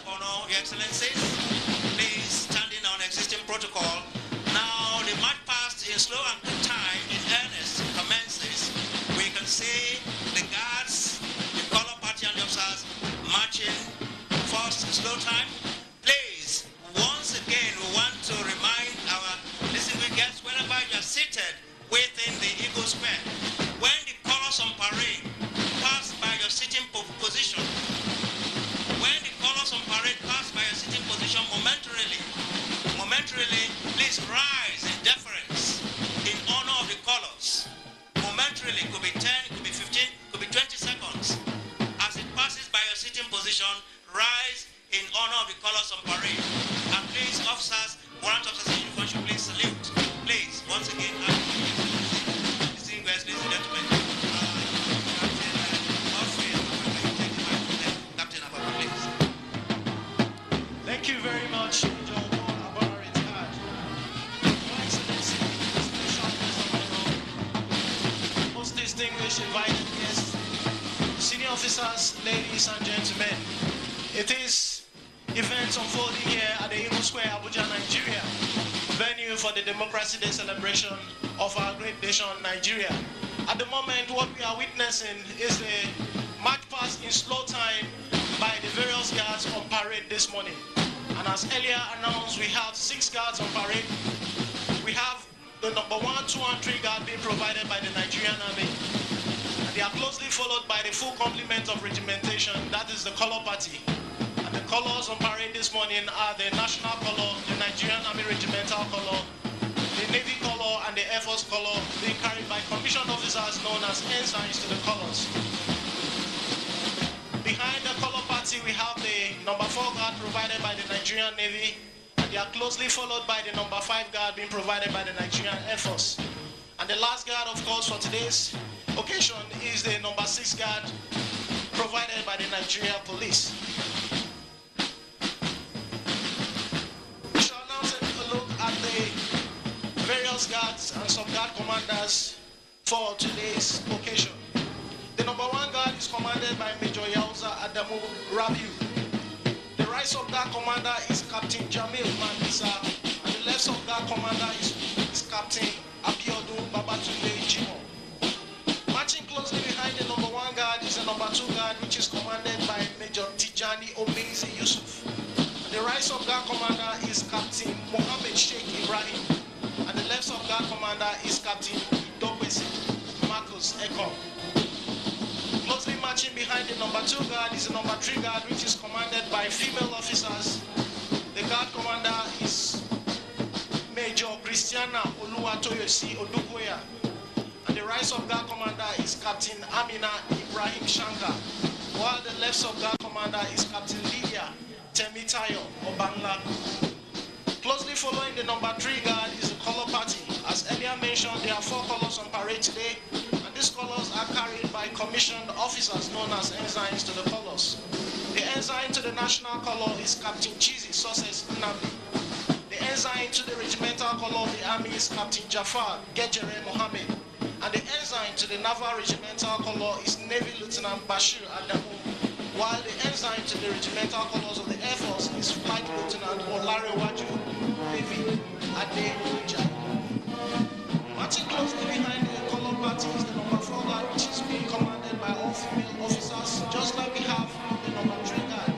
Honor, Your Excellencies, please standing on existing protocol. Now the march past in slow and quick time in earnest commences. We can see the guards, the color party and the officers marching first in slow time. Please, once again, we want to remind our distinguished guests, whenever you are seated within the Eagle Square, when the colors on parade pass by your sitting position, when the colors on parade pass by your sitting position momentarily, please rise in deference in honor of the colors. Momentarily, could be 10, could be 15, could be 20 seconds. As it passes by your sitting position, rise in honor of the colors on parade. And please, officers, warrant officers in uniform should please salute. Please, once again, distinguished ladies and gentlemen, Captain Ababa, please. Thank you very much, John Paul Abara, retired. Your Excellency, special guest of honor, most distinguished invited guests, senior officers, ladies and gentlemen. It is events unfolding here at the Eagle Square, Abuja, Nigeria, venue for the Democracy Day celebration of our great nation, Nigeria. At the moment, what we are witnessing is the march past in slow time by the various guards on parade this morning. And as earlier announced, we have 6 guards on parade. We have the number 1, 2, and 3 guard being provided by the Nigerian Army. And they are closely followed by the full complement of regimentation, that is the color party. And the colors on parade this morning are the national color, the Nigerian Army regimental color, the Navy color, and the Air Force color, being carried by commissioned officers known as ensigns to the colors. Behind the color party, we have the number 4 guard provided by the Nigerian Navy, and they are closely followed by the number 5 guard being provided by the Nigerian Air Force. And the last guard, of course, for today's occasion is the number 6 guard provided by the Nigeria Police. We shall now take a look at the various guards and sub-guard commanders for today's occasion. The number 1 guard is commanded by Major Yauza Adamu Rabiu. The right sub-guard commander is Captain Jamil Mandisa, and the left sub-guard commander is Captain Abiodun Babatunde Jimo. Marching closely behind the number 1 guard is the number 2 guard, which is commanded by Major Tijani Omeizi Yusuf. And the right sub-guard commander is Captain Mohammed Sheikh Ibrahim, and the left sub-guard commander is Captain Idobesi Marcus Ekong. Closely marching behind the number 2 guard is the number 3 guard, which is commanded by female officers. The guard commander is Major Christiana Oluwatoyosi Odukoya, and the right sub-guard commander is Captain Amina Ibrahim Shankar, while the left sub-guard commander is Captain Lydia Temitayo Obanla. Closely following the number 3 guard is the color party. As earlier mentioned, there are 4 colors on parade today, and these colors are carried by commissioned officers known as ensigns to the colors. The ensign to the national color is Captain Chizi Success Nnamdi. The ensign to the regimental color of the army is Captain Jafar Gejere Mohammed, and the ensign to the naval regimental color is Navy Lieutenant Bashir Adamu, while the ensign to the regimental colors of the Air Force is Flight Lieutenant Olarewaju David Ade Ujai. Marching closely behind the color party is the number 4 guard, which is being commanded by all female officers, just like we have the number 3 guard.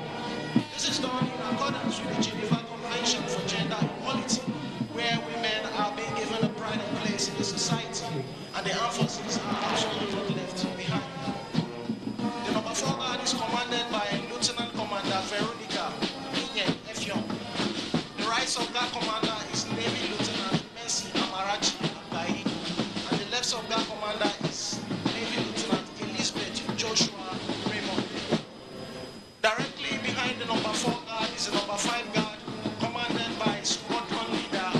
This is done in accordance with the Geneva Convention for Gender Equality, where women are being given a pride of place in the society, and the armed forces are absolutely not left behind. The number 4 guard is commanded by Lieutenant Commander Veronica Inye Efyon. The right sub-guard commander is Navy Lieutenant Mercy Amarachi Abai, and the left sub-guard commander is Navy Lieutenant Elizabeth Joshua Raymond. Directly behind the number 4 guard is the number 5 guard, commanded by Squadron Leader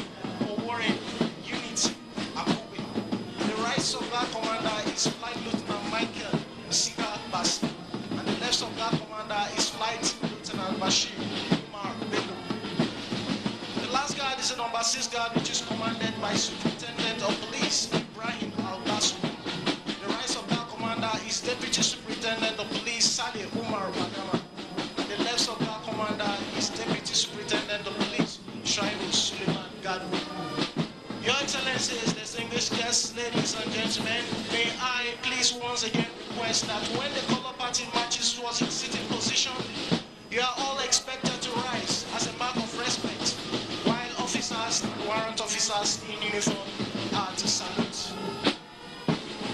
Oworen Unity Akube. The right sub-guard commander is Flight Lieutenant Michael Sika Basi, and the left sub-guard commander is Flight Lieutenant Bashir Umar Bello. The last guard is the number 6 guard, which is commanded by Superintendent of Police Ibrahim Al-Basu. The right sub-guard commander is Deputy Superintendent of Police Saleh Umar Bagama, and the left sub-guard commander is Deputy Superintendent of Police Shaibu Suleiman Gadu. Your Excellencies, distinguished guests, ladies and gentlemen, may I please once again request that when the color party marches towards its sitting position, you are all expected to rise as a mark of respect, while officers and warrant officers in uniform are to salute.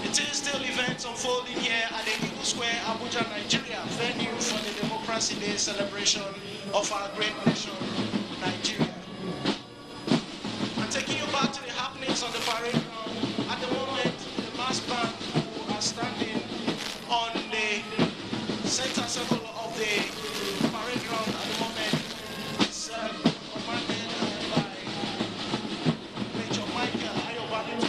It is still events unfolding here at the Eagle Square, Abuja, Nigeria, venue for the Democracy Day celebration of our great nation, Nigeria. I'm taking you back to the happenings on the parade ground. At the moment, the mass band who are standing on the center circle of the parade ground at the moment is commanded by Major Michael Ayobade.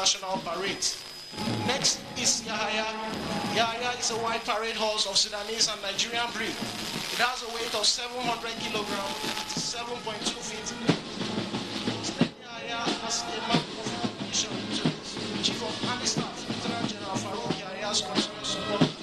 National Parade. Next is Yahaya. Yahaya is a white parade horse of Sudanese and Nigerian breed. It has a weight of 700 kilograms. It is 7.2 feet. Yahaya has a mark of recognition to the Chief of Army Staff, Lieutenant General Farouk Yahaya's continuous support.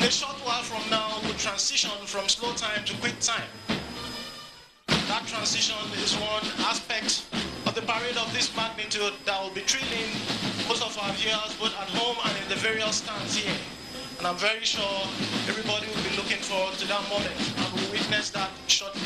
In a short while from now, we'll transition from slow time to quick time. That transition is one aspect of the parade of this magnitude that will be thrilling most of our viewers both at home and in the various stands here. And I'm very sure everybody will be looking forward to that moment and we'll witness that shortly.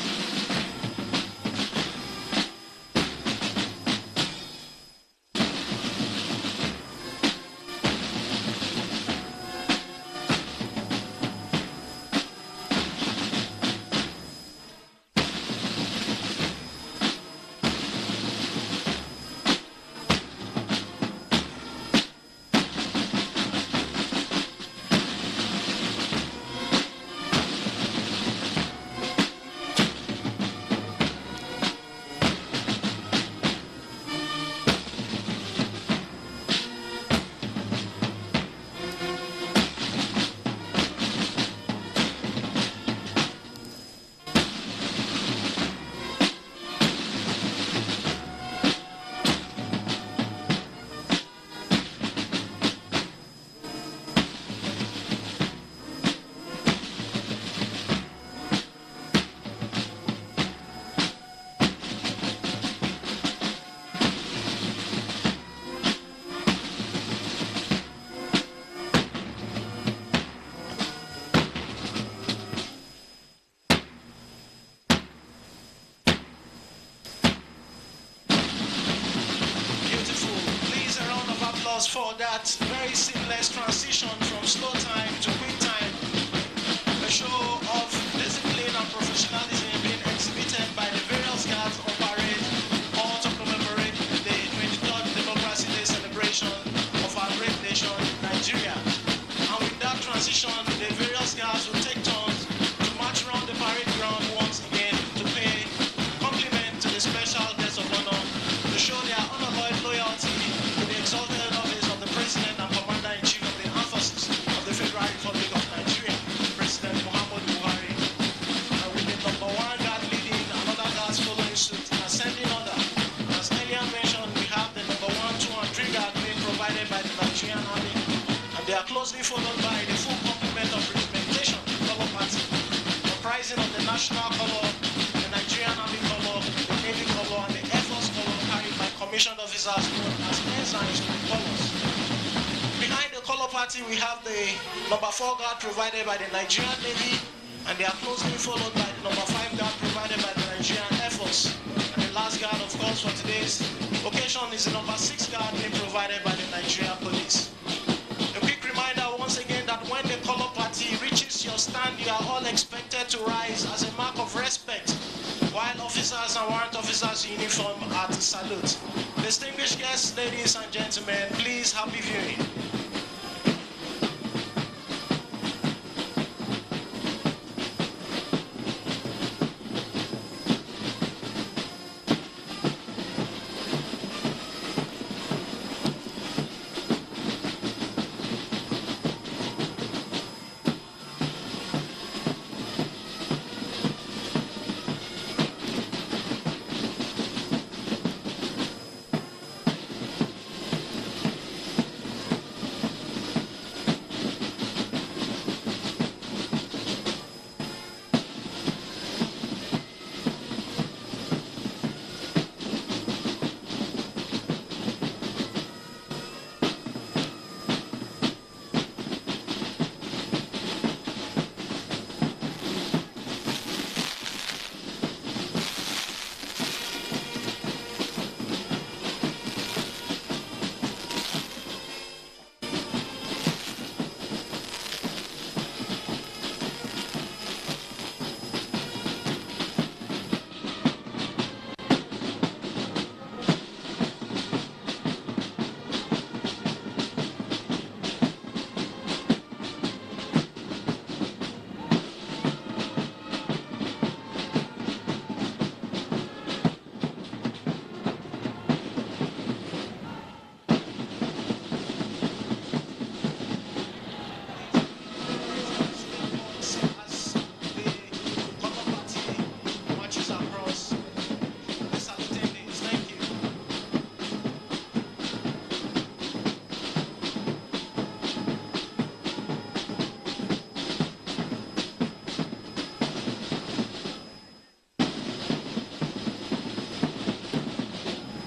For that very seamless transition from slow time to quick time, a show of discipline and professionalism being exhibited by the various guards on parade, all to commemorate the 23rd Democracy Day celebration of our great nation, Nigeria. And with that transition, the various guards will take turns to march around the parade ground once again to pay compliment to the special guest of honor, to show their unalloyed loyalty to the exalted President and Commander-in-Chief of the Armed Forces of the Federal Republic of Nigeria, President Muhammadu Buhari. And with the number one guard leading, another guards following suit, ascending order. As earlier mentioned, we have the number 1, 2, and 3 guard being provided by the Nigerian Army, and they are closely followed by the full complement of regimentation, color party, comprising of the national color, the Nigerian Army color, the Navy color, and the Air Force color carried by commissioned officers known as ensigns to the colors. Behind the color party, we have the number 4 guard provided by the Nigerian Navy, and they are closely followed by the number 5 guard provided by the Nigerian Air Force. And the last guard, of course, for today's occasion is the number 6 guard being provided by the Nigerian Police. A quick reminder once again that when the color party reaches your stand, you are all expected to rise as a mark of respect, while officers and warrant officers in uniform are to salute. Distinguished guests, ladies and gentlemen, please happy viewing.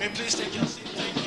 May you please take your seat. Thank you.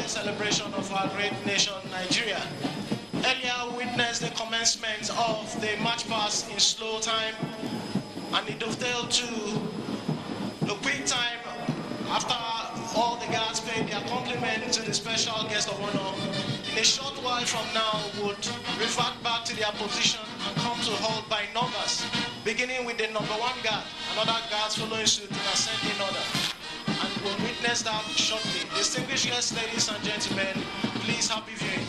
Celebration of our great nation, Nigeria. Earlier, we witnessed the commencement of the march past in slow time, and it dovetailed to the quick time after all the guards paid their compliment to the special guest of honor. In a short while from now, would revert back to their position and come to hold by numbers, beginning with the number 1 guard, and other guards following suit in ascending order. And we'll witness that shortly. Distinguished guests, ladies and gentlemen, please happy viewing.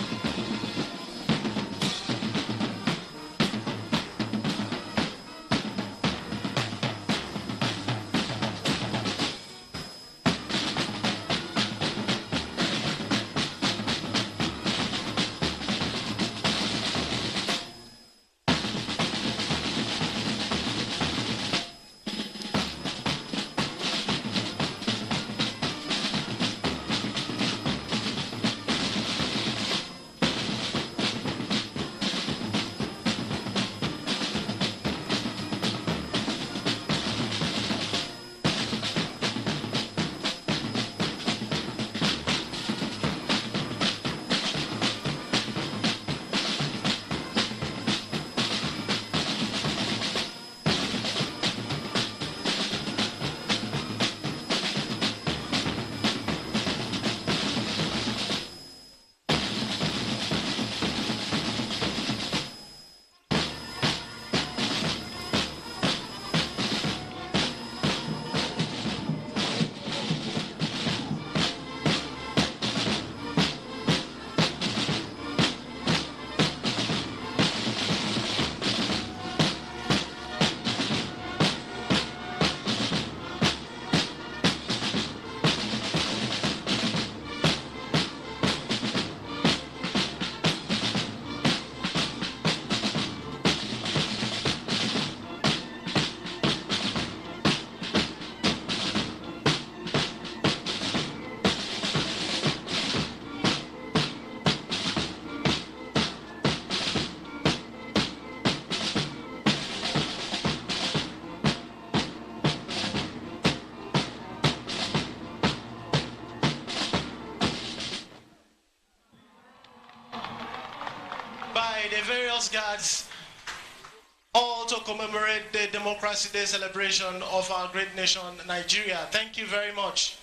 The various guards, all to commemorate the Democracy Day celebration of our great nation, Nigeria. Thank you very much.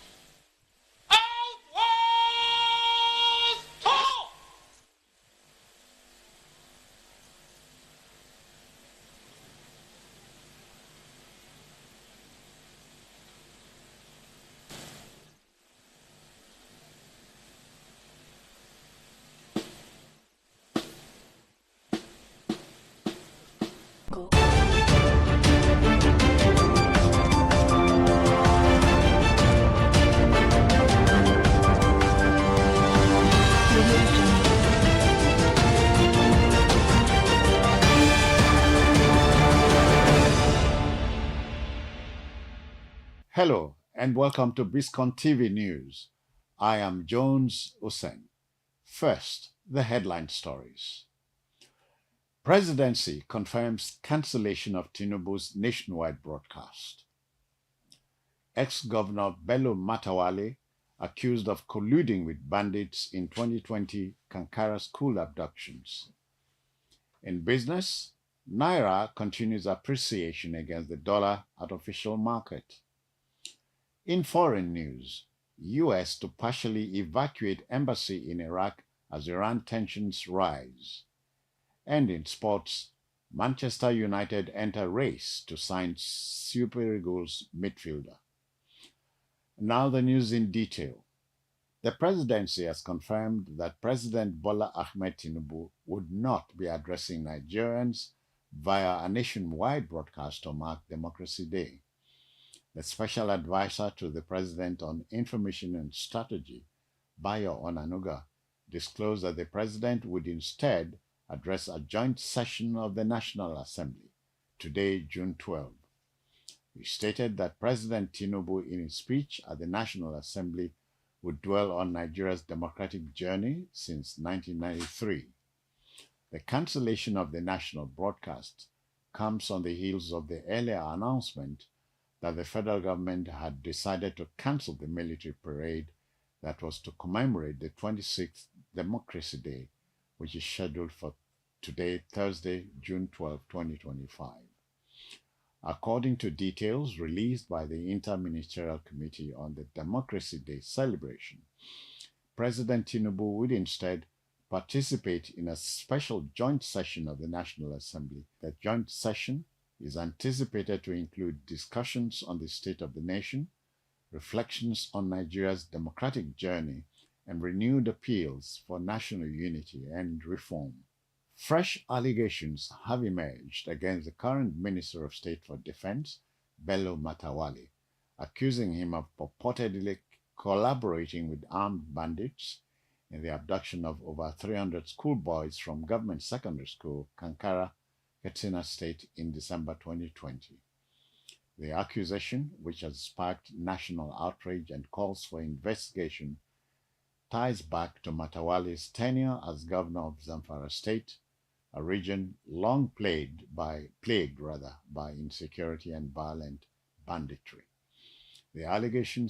Hello and welcome to Biscon TV News. I am Jones Hussein. First, the headline stories. Presidency confirms cancellation of Tinubu's nationwide broadcast. Ex-Governor Bello Matawalle accused of colluding with bandits in 2020 Kankara school abductions. In business, Naira continues appreciation against the dollar at official market. In foreign news, U.S. to partially evacuate embassy in Iraq as Iran tensions rise. And in sports, Manchester United enter race to sign Super Eagles midfielder. Now the news in detail. The presidency has confirmed that President Bola Ahmed Tinubu would not be addressing Nigerians via a nationwide broadcast to mark Democracy Day. The special advisor to the president on information and strategy, Bayo Onanuga, disclosed that the president would instead address a joint session of the National Assembly, today, June 12. He stated that President Tinubu, in his speech at the National Assembly, would dwell on Nigeria's democratic journey since 1993. The cancellation of the national broadcast comes on the heels of the earlier announcement that the federal government had decided to cancel the military parade that was to commemorate the 26th Democracy Day, which is scheduled for today, Thursday, June 12, 2025. According to details released by the Interministerial Committee on the Democracy Day celebration, President Tinubu would instead participate in a special joint session of the National Assembly. The joint session is anticipated to include discussions on the state of the nation, reflections on Nigeria's democratic journey, and renewed appeals for national unity and reform. Fresh allegations have emerged against the current Minister of State for Defense, Bello Matawalle, accusing him of purportedly collaborating with armed bandits in the abduction of over 300 schoolboys from Government Secondary School, Kankara, Katsina State in December 2020. The accusation, which has sparked national outrage and calls for investigation, ties back to Matawalle's tenure as governor of Zamfara State, a region long plagued by insecurity and violent banditry. The allegations